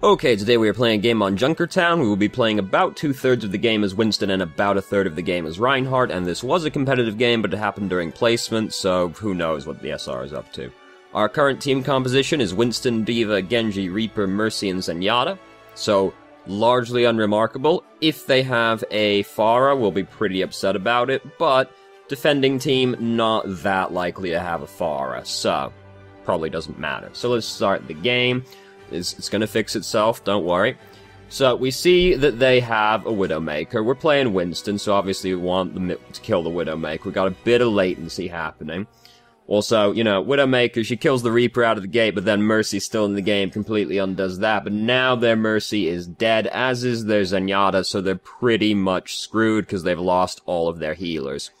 Okay, today we are playing a game on Junkertown. We will be playing about 2/3 of the game as Winston and about 1/3 of the game as Reinhardt, and this was a competitive game, but it happened during placement, so who knows what the SR is up to. Our current team composition is Winston, Diva, Genji, Reaper, Mercy, and Zenyatta, so largely unremarkable. If they have a Pharah, we'll be pretty upset about it, but defending team, not that likely to have a Pharah, so probably doesn't matter. So let's start the game. It's going to fix itself, don't worry. So we see that they have a Widowmaker. We're playing Winston, so obviously we want them to kill the Widowmaker. We've got a bit of latency happening. Also, you know, Widowmaker, she kills the Reaper out of the gate, but then Mercy's still in the game, completely undoes that. But now their Mercy is dead, as is their Zenyatta, so they're pretty much screwed because they've lost all of their healers.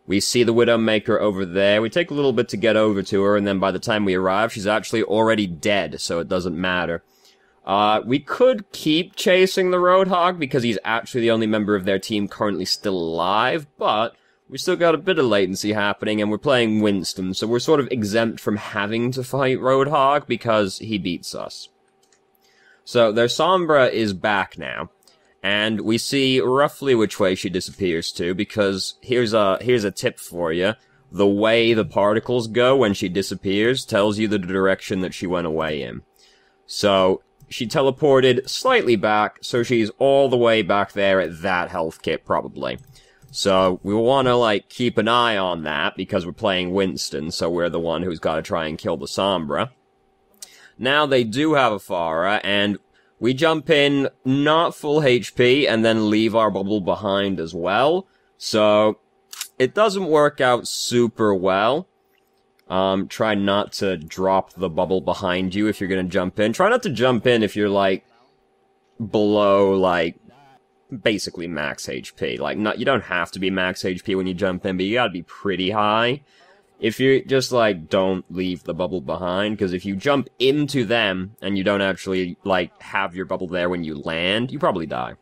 We see the Widowmaker over there. We take a little bit to get over to her, and then by the time we arrive, she's actually already dead, so it doesn't matter. We could keep chasing the Roadhog, because he's actually the only member of their team currently still alive, but we still got a bit of latency happening, and we're playing Winston, so we're sort of exempt from having to fight Roadhog, because he beats us. So their Sombra is back now. And we see roughly which way she disappears to, because here's a tip for you. The way the particles go when she disappears tells you the direction that she went away in. So, she teleported slightly back, so she's all the way back there at that health kit, probably. So, we want to, like, keep an eye on that, because we're playing Winston, so we're the one who's got to try and kill the Sombra. Now, they do have a Pharah, and we jump in, not full HP, and then leave our bubble behind as well. So, it doesn't work out super well. Try not to drop the bubble behind you if you're gonna jump in. Try not to jump in if you're, like, below, like, basically max HP. Like, you don't have to be max HP when you jump in, but you gotta be pretty high. If you just, like, don't leave the bubble behind, because if you jump into them, and you don't actually, like, have your bubble there when you land, you probably die.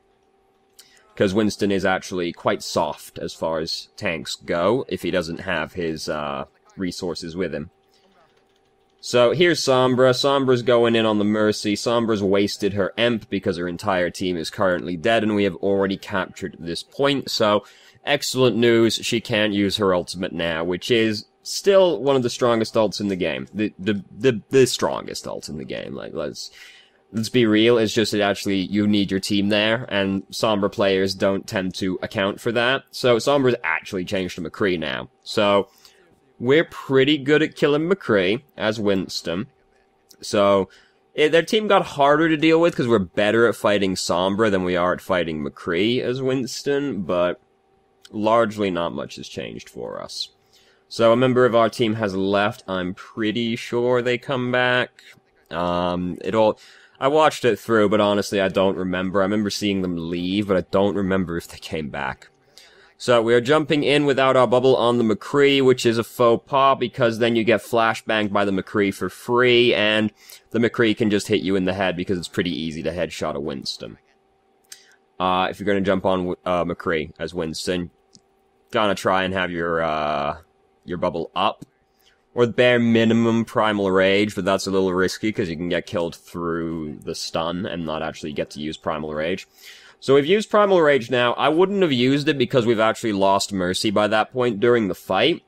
Because Winston is actually quite soft as far as tanks go, if he doesn't have his, resources with him. So, here's Sombra. Sombra's going in on the Mercy. Sombra's wasted her Emp because her entire team is currently dead, and we have already captured this point, so excellent news, she can't use her ultimate now, which is still one of the strongest ults in the game. The strongest ult in the game. Like, let's be real, it's just that actually you need your team there, and Sombra players don't tend to account for that. So Sombra's actually changed to McCree now. So, we're pretty good at killing McCree as Winston. So, their team got harder to deal with because we're better at fighting Sombra than we are at fighting McCree as Winston, but largely not much has changed for us. So a member of our team has left. I'm pretty sure they come back. I watched it through, but honestly I don't remember. I remember seeing them leave, but I don't remember if they came back. So we are jumping in without our bubble on the McCree, which is a faux pas, because then you get flashbanged by the McCree for free, and the McCree can just hit you in the head because it's pretty easy to headshot a Winston. If you're gonna jump on McCree as Winston, gonna try and have your bubble up, or the bare minimum Primal Rage, but that's a little risky because you can get killed through the stun and not actually get to use Primal Rage. So we've used Primal Rage now. I wouldn't have used it because we've actually lost Mercy by that point during the fight,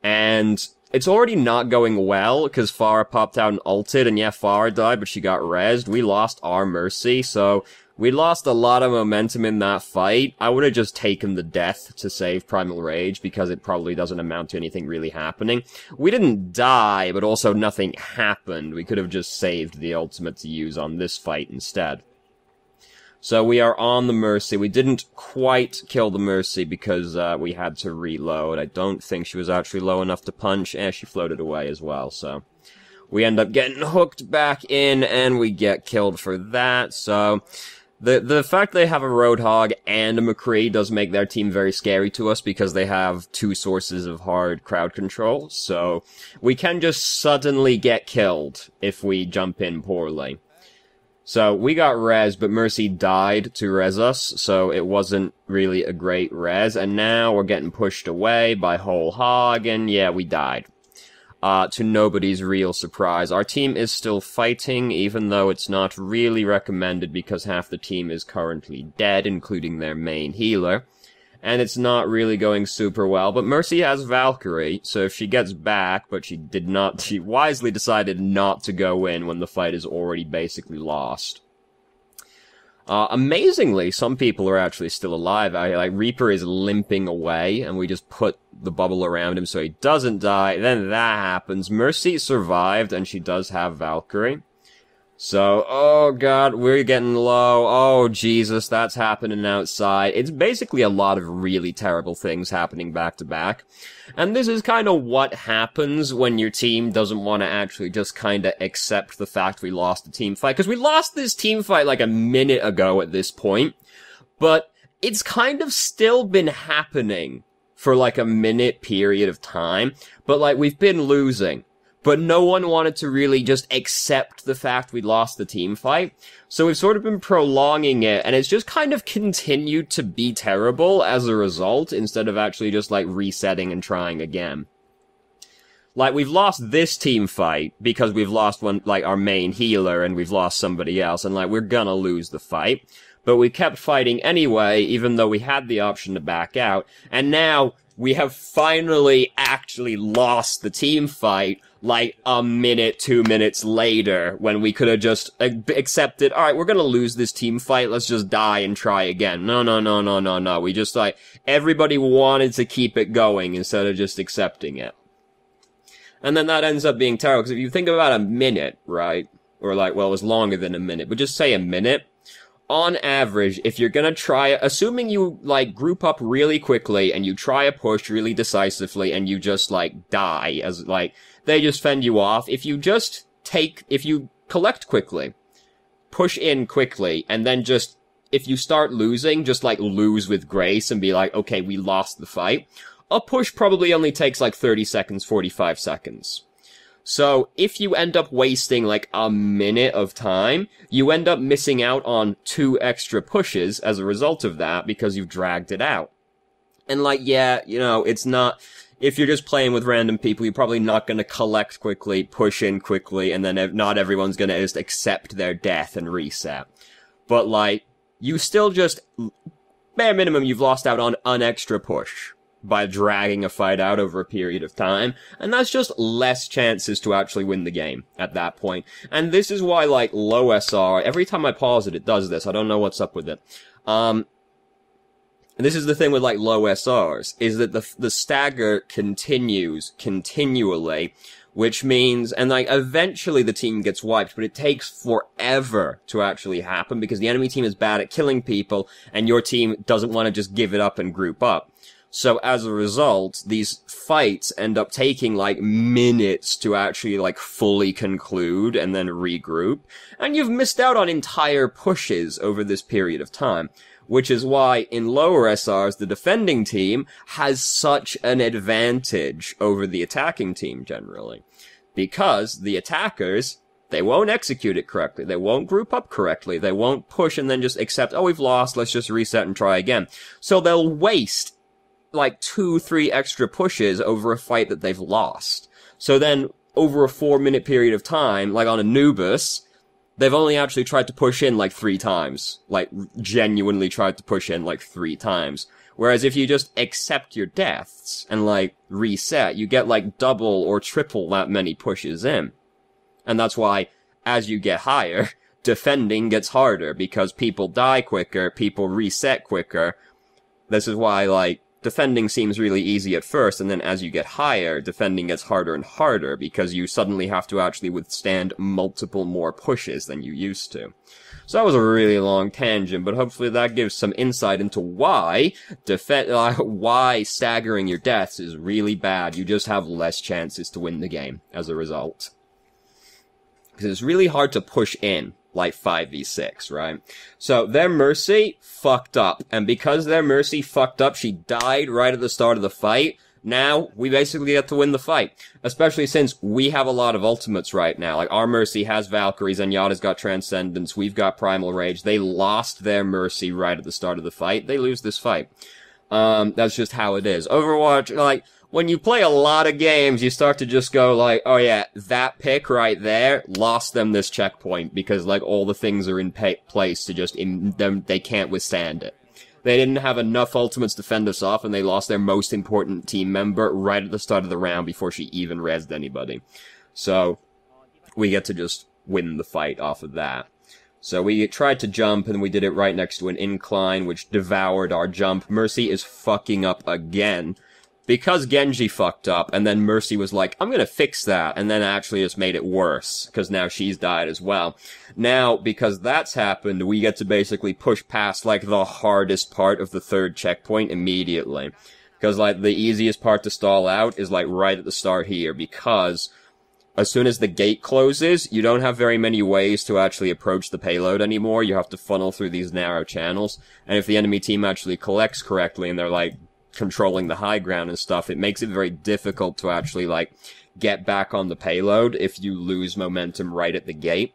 and it's already not going well because Pharah popped out and ulted, and yeah, Pharah died, but she got rezzed. We lost our Mercy, so we lost a lot of momentum in that fight. I would have just taken the death to save Primal Rage, because it probably doesn't amount to anything really happening. We didn't die, but also nothing happened. We could have just saved the ultimate to use on this fight instead. So we are on the Mercy. We didn't quite kill the Mercy because we had to reload. I don't think she was actually low enough to punch. She floated away as well, so we end up getting hooked back in, and we get killed for that. So the fact they have a Roadhog and a McCree does make their team very scary to us, because they have two sources of hard crowd control, so we can just suddenly get killed if we jump in poorly. So, we got res, but Mercy died to res us, so it wasn't really a great res, and now we're getting pushed away by Whole Hog, and yeah, we died. to nobody's real surprise. Our team is still fighting, even though it's not really recommended because half the team is currently dead, including their main healer. And it's not really going super well, but Mercy has Valkyrie, so if she gets back, but she wisely decided not to go in when the fight is already basically lost. Amazingly, some people are actually still alive. Like, Reaper is limping away, and we just put the bubble around him so he doesn't die. Then that happens. Mercy survived, and she does have Valkyrie. So, oh god, we're getting low. Oh, Jesus, that's happening outside. It's basically a lot of really terrible things happening back to back. And this is kind of what happens when your team doesn't want to actually just kind of accept the fact we lost the team fight. Because we lost this team fight like a minute ago at this point. But it's kind of still been happening for like a minute period of time. But like, we've been losing. But no one wanted to really just accept the fact we lost the team fight. So we've sort of been prolonging it, and it's just kind of continued to be terrible as a result, instead of actually just, like, resetting and trying again. Like, we've lost this team fight because we've lost one, like, our main healer, and we've lost somebody else, and, like, we're gonna lose the fight. But we kept fighting anyway, even though we had the option to back out, and now we have finally actually lost the team fight, like, a minute, 2 minutes later, when we could have just accepted, alright, we're gonna lose this team fight, let's just die and try again. No. We just, like, everybody wanted to keep it going instead of just accepting it. And then that ends up being terrible, because if you think about a minute, right, or like, well, it was longer than a minute, but just say a minute, on average, if you're gonna try, assuming you, like, group up really quickly, and you try a push really decisively, and you just, like, die, as, like, they just fend you off, if you collect quickly, push in quickly, and then just, if you start losing, just, like, lose with grace, and be like, okay, we lost the fight, a push probably only takes, like, 30 seconds, 45 seconds. So, if you end up wasting, like, a minute of time, you end up missing out on 2 extra pushes as a result of that, because you've dragged it out. And, like, yeah, you know, it's not, if you're just playing with random people, you're probably not gonna collect quickly, push in quickly, and then not everyone's gonna just accept their death and reset. But, like, you still just, bare minimum, you've lost out on an extra push by dragging a fight out over a period of time, and that's just less chances to actually win the game at that point. And this is why, like, low SR, every time I pause it, it does this. I don't know what's up with it. And this is the thing with, like, low SRs, is that the stagger continues continually, which means, and, like, eventually the team gets wiped, but it takes forever to actually happen, because the enemy team is bad at killing people, and your team doesn't want to just give it up and group up. So as a result, these fights end up taking, like, minutes to actually, like, fully conclude and then regroup. And you've missed out on entire pushes over this period of time. Which is why, in lower SRs, the defending team has such an advantage over the attacking team, generally. Because the attackers, they won't execute it correctly. They won't group up correctly. They won't push and then just accept, oh, we've lost, let's just reset and try again. So they'll waste like 2-3 extra pushes over a fight that they've lost. So then, over a 4-minute period of time, like on Anubis, they've only actually tried to push in like 3 times. Like, genuinely tried to push in like 3 times. Whereas if you just accept your deaths and like reset, you get like double or triple that many pushes in. And that's why, as you get higher, defending gets harder, because people die quicker, people reset quicker. This is why, like, defending seems really easy at first, and then as you get higher, defending gets harder and harder, because you suddenly have to actually withstand multiple more pushes than you used to. So that was a really long tangent, but hopefully that gives some insight into why why staggering your deaths is really bad. You just have less chances to win the game as a result. Because it's really hard to push in, like 5v6, right? So their Mercy fucked up, and because their Mercy fucked up, she died right at the start of the fight. Now, we basically get to win the fight. Especially since we have a lot of ultimates right now. Like, our Mercy has Valkyrie, Zenyatta's got Transcendence, we've got Primal Rage. They lost their Mercy right at the start of the fight. They lose this fight. That's just how it is. Overwatch, like, when you play a lot of games, you start to just go like, oh yeah, that pick right there lost them this checkpoint because like all the things are in place to just, they can't withstand it. They didn't have enough ultimates to fend us off, and they lost their most important team member right at the start of the round before she even rezzed anybody. So, we get to just win the fight off of that. So we tried to jump, and we did it right next to an incline, which devoured our jump. Mercy is fucking up again. Because Genji fucked up, and then Mercy was like, I'm gonna fix that, and then actually just made it worse, because now she's died as well. Now, because that's happened, we get to basically push past, like, the hardest part of the third checkpoint immediately. Because, like, the easiest part to stall out is, like, right at the start here, because as soon as the gate closes, you don't have very many ways to actually approach the payload anymore. You have to funnel through these narrow channels, and if the enemy team actually collects correctly, and they're, like, controlling the high ground and stuff, it makes it very difficult to actually, like, get back on the payload if you lose momentum right at the gate.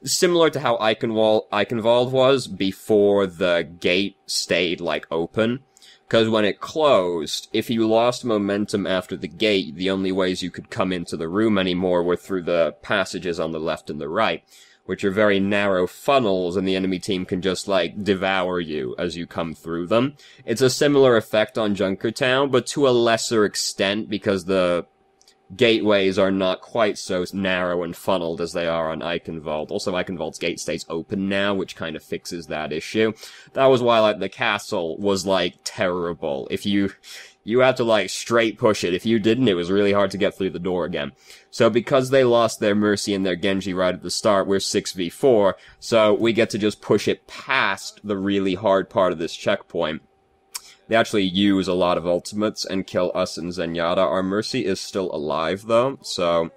Similar to how Eichenwald was before the gate stayed, like, open. Because when it closed, if you lost momentum after the gate, the only ways you could come into the room anymore were through the passages on the left and the right, which are very narrow funnels, and the enemy team can just, like, devour you as you come through them. It's a similar effect on Junkertown, but to a lesser extent, because the gateways are not quite so narrow and funneled as they are on Eichenwald. Also, Eichenwald's gate stays open now, which kind of fixes that issue. That was why, like, the castle was, like, terrible. If you had to, like, straight push it. If you didn't, it was really hard to get through the door again. So because they lost their Mercy and their Genji right at the start, we're 6v4, so we get to just push it past the really hard part of this checkpoint. They actually use a lot of ultimates and kill us and Zenyatta. Our Mercy is still alive, though, so...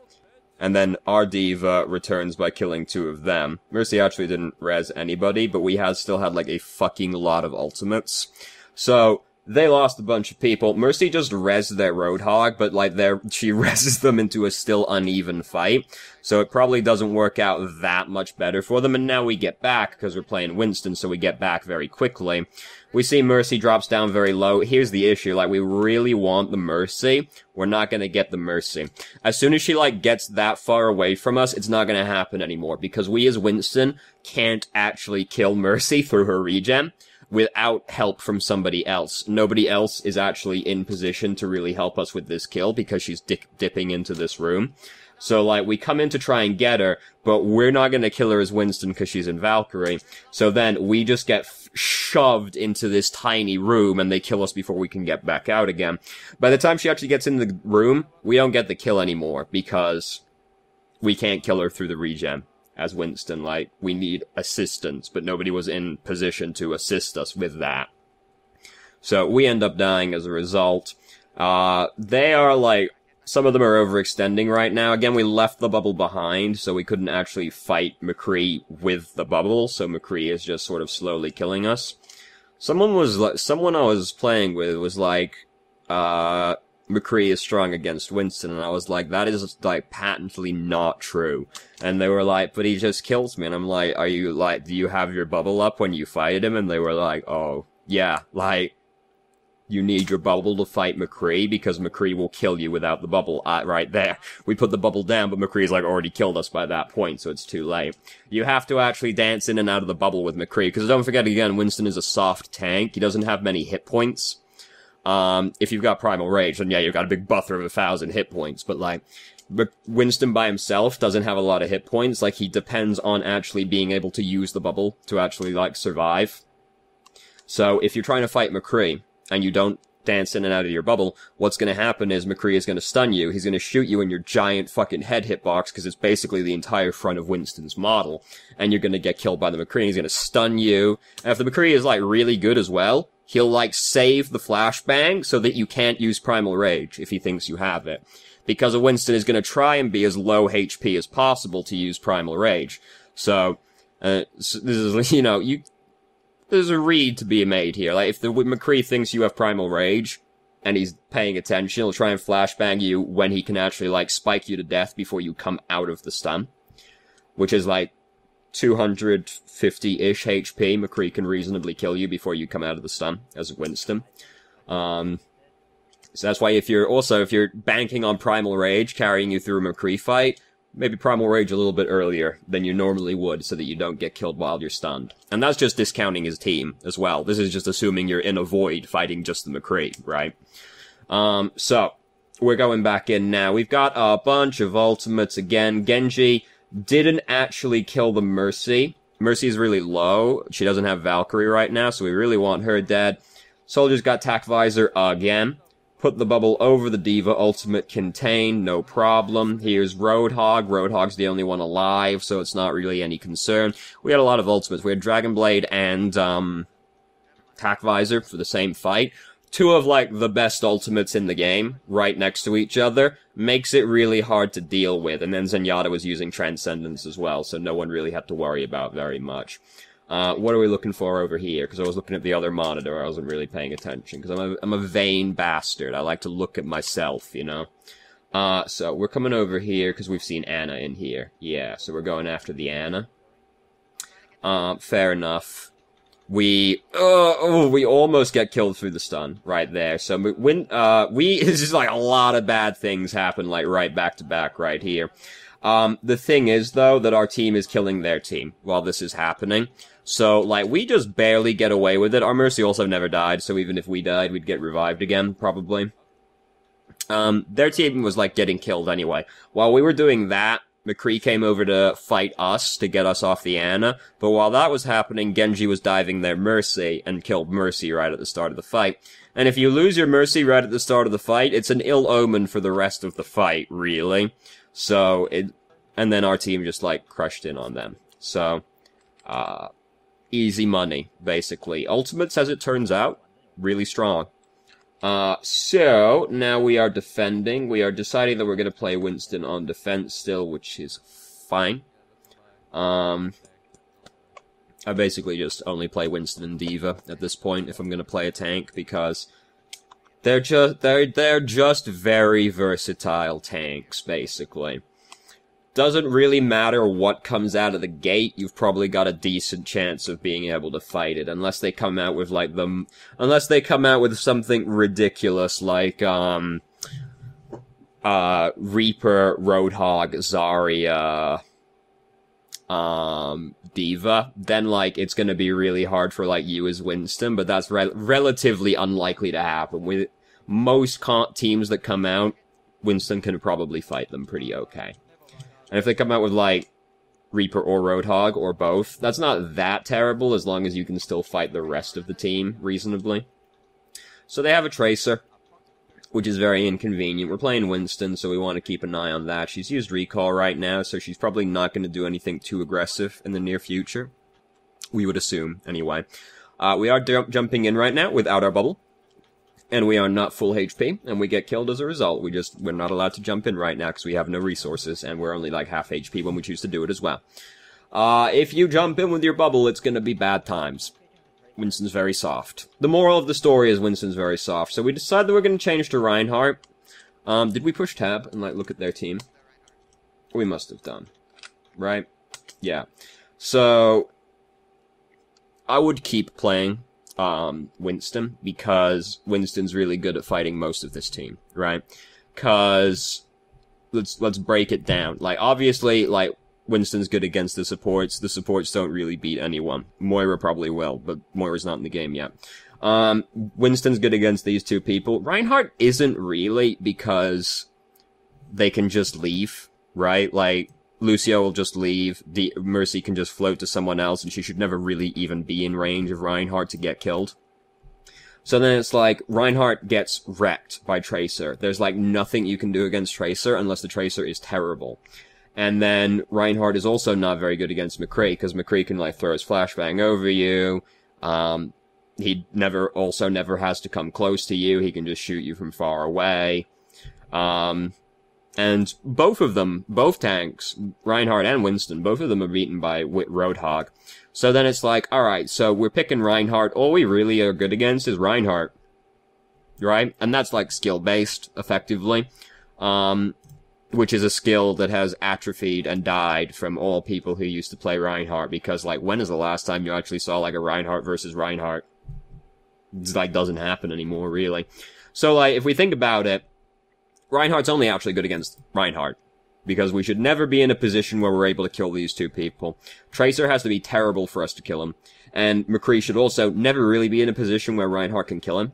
And then our Diva returns by killing 2 of them. Mercy actually didn't res anybody, but we still had, like, a fucking lot of ultimates. So... they lost a bunch of people. Mercy just rezzed their Roadhog, but, like, she rezzes them into a still uneven fight. So it probably doesn't work out that much better for them, and now we get back, because we're playing Winston, so we get back very quickly. We see Mercy drops down very low. Here's the issue, like, we really want the Mercy. We're not gonna get the Mercy. As soon as she, like, gets that far away from us, it's not gonna happen anymore, because we as Winston can't actually kill Mercy through her regen without help from somebody else. Nobody else is actually in position to really help us with this kill because she's dipping into this room. So, like, we come in to try and get her, but we're not gonna kill her as Winston because she's in Valkyrie. So then we just get shoved into this tiny room and they kill us before we can get back out again. By the time she actually gets in the room, we don't get the kill anymore because we can't kill her through the regen. As Winston, like, we need assistance, but nobody was in position to assist us with that. So we end up dying as a result. They are, like, some of them are overextending right now. Again, we left the bubble behind, so we couldn't actually fight McCree with the bubble, so McCree is just sort of slowly killing us. Someone I was playing with was like, McCree is strong against Winston, and I was like, that is, like, patently not true. And they were like, but he just kills me, and I'm like, are you, like, do you have your bubble up when you fight him? And they were like, oh, yeah, like, you need your bubble to fight McCree, because McCree will kill you without the bubble, right there. We put the bubble down, but McCree's, like, already killed us by that point, so it's too late. You have to actually dance in and out of the bubble with McCree, because don't forget, again, Winston is a soft tank, he doesn't have many hit points. If you've got Primal Rage, then yeah, you've got a big buffer of 1,000 hit points, but, like, Winston by himself doesn't have a lot of hit points, like, he depends on actually being able to use the bubble to actually, like, survive. So, if you're trying to fight McCree, and you don't dance in and out of your bubble, what's gonna happen is McCree is gonna stun you, he's gonna shoot you in your giant fucking head hitbox, because it's basically the entire front of Winston's model, and you're gonna get killed by the McCree, he's gonna stun you, and if the McCree is, like, really good as well, he'll, like, save the flashbang so that you can't use Primal Rage if he thinks you have it. Because Winston is going to try and be as low HP as possible to use Primal Rage. So this is, you know, there's a read to be made here. Like, if the McCree thinks you have Primal Rage, and he's paying attention, he'll try and flashbang you when he can actually, like, spike you to death before you come out of the stun. Which is, like, 250-ish HP, McCree can reasonably kill you before you come out of the stun, as Winston. So that's why if you're banking on Primal Rage carrying you through a McCree fight, maybe Primal Rage a little bit earlier than you normally would so that you don't get killed while you're stunned. And that's just discounting his team as well. This is just assuming you're in a void fighting just the McCree, right? So, we're going back in now. We've got a bunch of ultimates again. Genji didn't actually kill the Mercy. Mercy is really low. She doesn't have Valkyrie right now, so we really want her dead. Soldier's got Tac Visor again. Put the bubble over the Diva. Ultimate contain, no problem. Here's Roadhog. Roadhog's the only one alive, so it's not really any concern. We had a lot of ultimates. We had Dragon Blade and Tac Visor for the same fight. Two of, like, the best ultimates in the game, right next to each other, makes it really hard to deal with. And then Zenyatta was using Transcendence as well, so no one really had to worry about very much. What are we looking for over here? Because I was looking at the other monitor, I wasn't really paying attention, because I'm a vain bastard. I like to look at myself, you know? So we're coming over here, because we've seen Anna in here. Yeah, so we're going after the Anna. Fair enough. We almost get killed through the stun right there. So it's just like a lot of bad things happen like right back to back right here. The thing is though that our team is killing their team while this is happening. So like we just barely get away with it. Our Mercy also never died, so even if we died, we'd get revived again probably. Their team was like getting killed anyway. While we were doing that, McCree came over to fight us to get us off the Ana, but while that was happening, Genji was diving their Mercy and killed Mercy right at the start of the fight. And if you lose your Mercy right at the start of the fight, it's an ill omen for the rest of the fight, really. So, and then our team just, like, crushed in on them. So, easy money, basically. Ultimates, as it turns out, really strong. So, now we are defending. We are deciding that we're going to play Winston on defense still, which is fine. I basically just only play Winston and Diva at this point if I'm going to play a tank, because they're just very versatile tanks, basically. Doesn't really matter what comes out of the gate, you've probably got a decent chance of being able to fight it, unless they come out with, like, unless they come out with something ridiculous, like, Reaper, Roadhog, Zarya, Diva, then, like, it's gonna be really hard for, like, you as Winston, but that's relatively unlikely to happen. With most teams that come out, Winston can probably fight them pretty okay. And if they come out with, like, Reaper or Roadhog, or both, that's not that terrible, as long as you can still fight the rest of the team reasonably. So they have a Tracer, which is very inconvenient. We're playing Winston, so we want to keep an eye on that. She's used Recall right now, so she's probably not going to do anything too aggressive in the near future. We would assume, anyway. We are jumping in right now without our bubble. And we are not full HP, and we get killed as a result. We're not allowed to jump in right now because we have no resources, and we're only like half HP when we choose to do it as well. If you jump in with your bubble, it's gonna be bad times. Winston's very soft. The moral of the story is Winston's very soft. So we decided that we're gonna change to Reinhardt. Did we push tab and like look at their team? We must have done. Right? Yeah. So I would keep playing Winston, because Winston's really good at fighting most of this team, right? Cause, let's break it down. Like, obviously, like, Winston's good against the supports don't really beat anyone. Moira probably will, but Moira's not in the game yet. Winston's good against these two people. Reinhardt isn't really, because they can just leave, right? Like, Lucio will just leave, Mercy can just float to someone else, and she should never really even be in range of Reinhardt to get killed. So then it's like, Reinhardt gets wrecked by Tracer. There's like nothing you can do against Tracer unless the Tracer is terrible. And then Reinhardt is also not very good against McCree, because McCree can like throw his flashbang over you. He never has to come close to you, he can just shoot you from far away. And both of them, both tanks, Reinhardt and Winston, both of them are beaten by Roadhog. So then it's like, alright, so we're picking Reinhardt. All we really are good against is Reinhardt. Right? And that's like skill-based, effectively. Which is a skill that has atrophied and died from all people who used to play Reinhardt. Because, like, when is the last time you actually saw, like, a Reinhardt versus Reinhardt? It, like, doesn't happen anymore, really. So, like, if we think about it, Reinhardt's only actually good against Reinhardt. Because we should never be in a position where we're able to kill these two people. Tracer has to be terrible for us to kill him. And McCree should also never really be in a position where Reinhardt can kill him.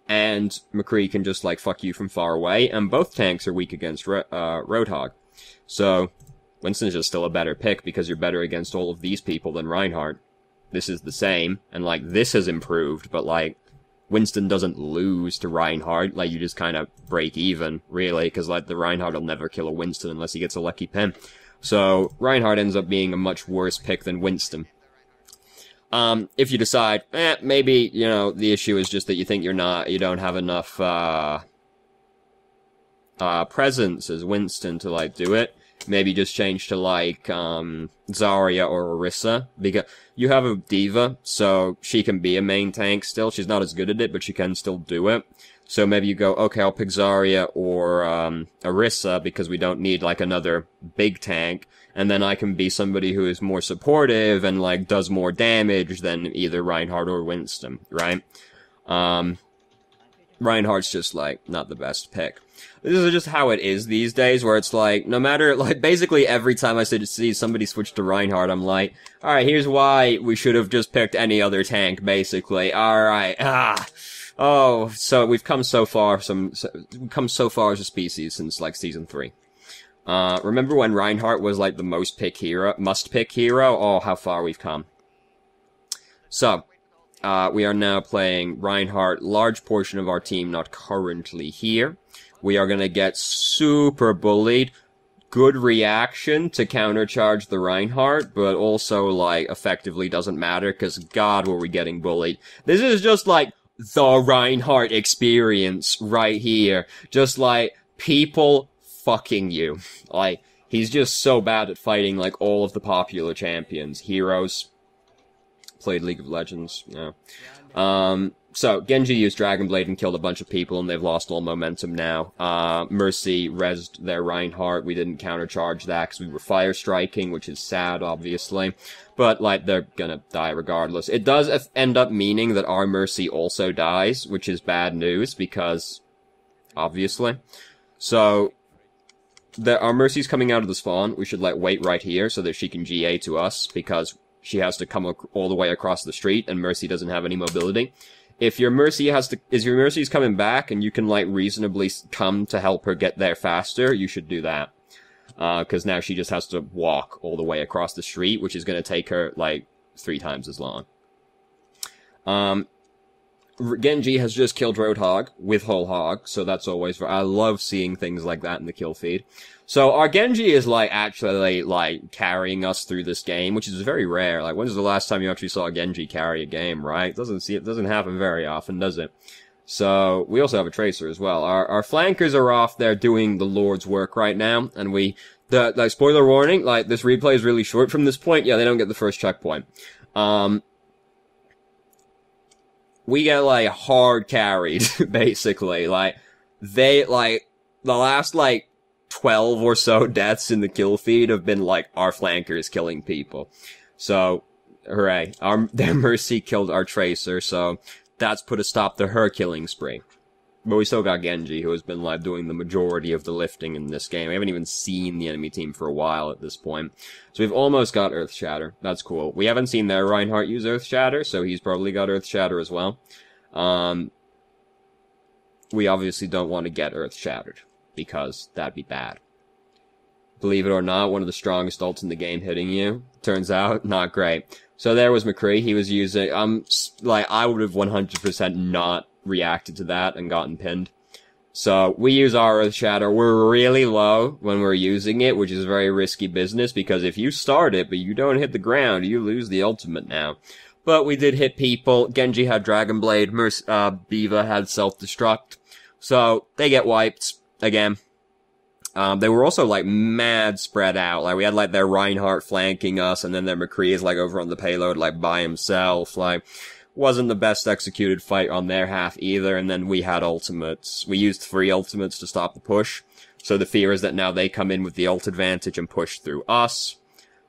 And McCree can just, like, fuck you from far away. And both tanks are weak against Roadhog. So, Winston's just still a better pick because you're better against all of these people than Reinhardt. This is the same. And, like, this has improved, but, like, Winston doesn't lose to Reinhardt, like, you just kind of break even, really, because, like, the Reinhardt will never kill a Winston unless he gets a lucky pin. So, Reinhardt ends up being a much worse pick than Winston. If you decide, maybe, you know, the issue is just that you think you don't have enough, presence as Winston to, like, do it. Maybe just change to, like, Zarya or Orisa, because you have a diva, so she can be a main tank still. She's not as good at it, but she can still do it. So maybe you go, okay, I'll pick Zarya or, Orisa, because we don't need, like, another big tank, and then I can be somebody who is more supportive and, like, does more damage than either Reinhardt or Winston, right? Reinhardt's just, like, not the best pick. This is just how it is these days, where it's like, no matter, like, basically every time I see somebody switch to Reinhardt, I'm like, alright, here's why we should have just picked any other tank, basically. Alright, oh, so we've come so far, we've come so far as a species since, like, Season 3. Remember when Reinhardt was, like, the must-pick hero? Oh, how far we've come. So, we are now playing Reinhardt, large portion of our team not currently here. We are gonna get super bullied. Good reaction to countercharge the Reinhardt, but also, like, effectively doesn't matter, because God, were we getting bullied. This is just, like, the Reinhardt experience right here. Just, like, people fucking you. Like, he's just so bad at fighting, like, all of the popular champions. Heroes. Played League of Legends, yeah. So, Genji used Dragon Blade and killed a bunch of people, and they've lost all momentum now. Mercy rezzed their Reinhardt. We didn't countercharge that, because we were fire striking, which is sad, obviously. But, like, they're gonna die regardless. It does end up meaning that our Mercy also dies, which is bad news, because, obviously. So, our Mercy's coming out of the spawn. We should, like, wait right here, so that she can GA to us, because she has to come all the way across the street, and Mercy doesn't have any mobility. If your Mercy's coming back, and you can, like, reasonably come to help her get there faster, you should do that. Cause now she just has to walk all the way across the street, which is gonna take her, like, 3 times as long. Genji has just killed Roadhog with Whole Hog, so that's always, I love seeing things like that in the kill feed. So our Genji is, like, actually, like, carrying us through this game, which is very rare. Like, when's the last time you actually saw a Genji carry a game, right? It doesn't happen very often, does it? So, we also have a Tracer as well. Our flankers are off there doing the Lord's work right now, and like, spoiler warning, like, this replay is really short from this point. Yeah, they don't get the first checkpoint. We get, like, hard carried, basically. Like, the last, like, 12 or so deaths in the kill feed have been, like, our flankers killing people. So, hooray. Their Mercy killed our Tracer, so that's put a stop to her killing spree. But we still got Genji, who has been, like, doing the majority of the lifting in this game. We haven't even seen the enemy team for a while at this point. So we've almost got Earth Shatter. That's cool. We haven't seen their Reinhardt use Earth Shatter, so he's probably got Earth Shatter as well. We obviously don't want to get Earth Shattered, because that'd be bad. Believe it or not, one of the strongest ults in the game hitting you. Turns out, not great. So there was McCree. He was using, like, I would have 100% not reacted to that and gotten pinned. So, we use our Earth Shatter. We're really low when we're using it, which is very risky business, because if you start it, but you don't hit the ground, you lose the ultimate now. But we did hit people. Genji had Dragon Blade. Diva had Self-Destruct. So, they get wiped. Again. They were also, like, mad spread out. Like, we had, like, their Reinhardt flanking us, and then their McCree is, like, over on the payload, like, by himself. Like, wasn't the best executed fight on their half either, and then we had ultimates. We used 3 ultimates to stop the push. So the fear is that now they come in with the ult advantage and push through us.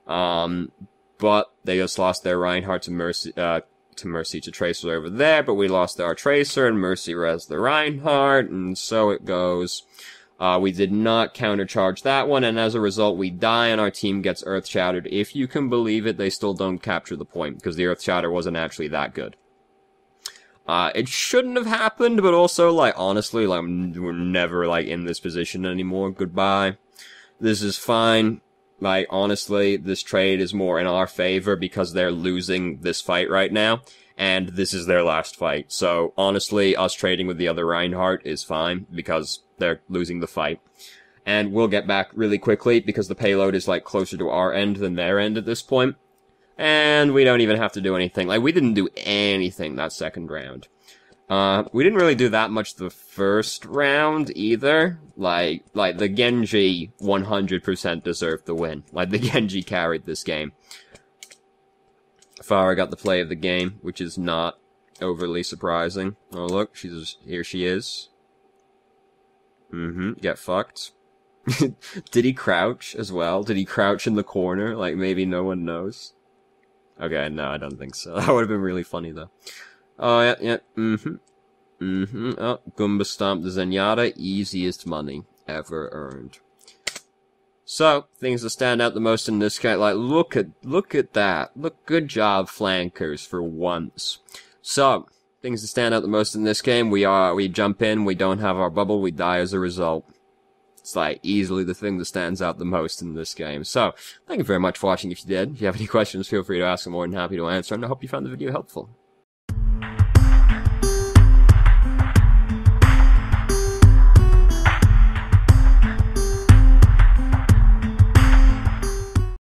But they just lost their Reinhardt to to Mercy to Tracer over there, but we lost our Tracer, and Mercy res the Reinhardt, and so it goes. We did not countercharge that one, and as a result, we die, and our team gets Earth Shattered. If you can believe it, they still don't capture the point, because the Earth Shatter wasn't actually that good. It shouldn't have happened, but also, like, honestly, like, we're never, like, in this position anymore. Goodbye. This is fine. Like, honestly, this trade is more in our favor because they're losing this fight right now, and this is their last fight. So, honestly, us trading with the other Reinhardt is fine, because they're losing the fight. And we'll get back really quickly, because the payload is, like, closer to our end than their end at this point. And we don't even have to do anything. Like, we didn't do anything that second round. We didn't really do that much the first round, either. Like, the Genji 100% deserved the win. Like, the Genji carried this game. Farah got the play of the game, which is not overly surprising. Oh, look, here she is. Get fucked. Did he crouch as well? Did he crouch in the corner? Like, maybe no one knows? Okay, no, I don't think so. That would have been really funny, though. Oh, yeah. Oh, Goomba Stomp the Zenyatta. Easiest money ever earned. So, things that stand out the most in this game, like, look at that. Look, good job, flankers, for once. So, things that stand out the most in this game, we jump in, we don't have our bubble, we die as a result. It's like easily the thing that stands out the most in this game. So, thank you very much for watching if you did. If you have any questions, feel free to ask. I'm more than happy to answer, and I hope you found the video helpful.